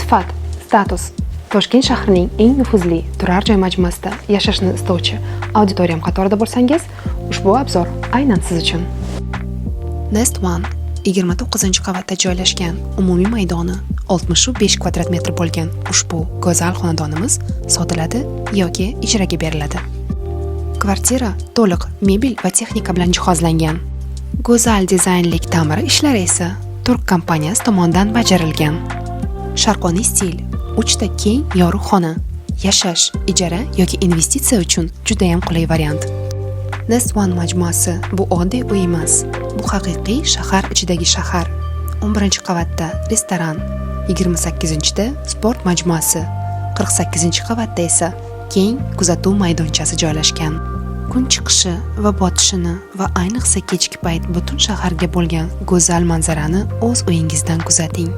Sifat, status. Toshkent shahrining eng nufuzli turar joy majmuasida yashashni istovchi auditoriyam qatorida bo'lsangiz, ushbu obzor aynan siz uchun. Nest One 29-qavatda joylashgan, umumiy maydoni 65 kvadrat metr bo'lgan ushbu go'zal xonadonimiz sotiladi yoki ijaraga beriladi. Kvartira to'liq mebel va texnika bilan jihozlangan. Go'zal dizaynlik ta'mir ishlari esa Turk kompaniyasi tomonidan bajarilgan. Sharqoniy stil, 3 ta keng yorug' xona, yashash, ijara yoki investitsiya uchun juda ham qulay variant. Nest One majmuasi bu oddiy uy emas, bu haqiqiy shahar ichidagi shahar. 11-qavatda restoran, 28-da sport majmuasi, 48-qavatda esa keng kuzatuv maydonchasi joylashgan. Kun chiqishi va botishini va ayniqsa kechki payt butun shaharga bo'lgan go'zal manzarani o'z uyingizdan kuzating.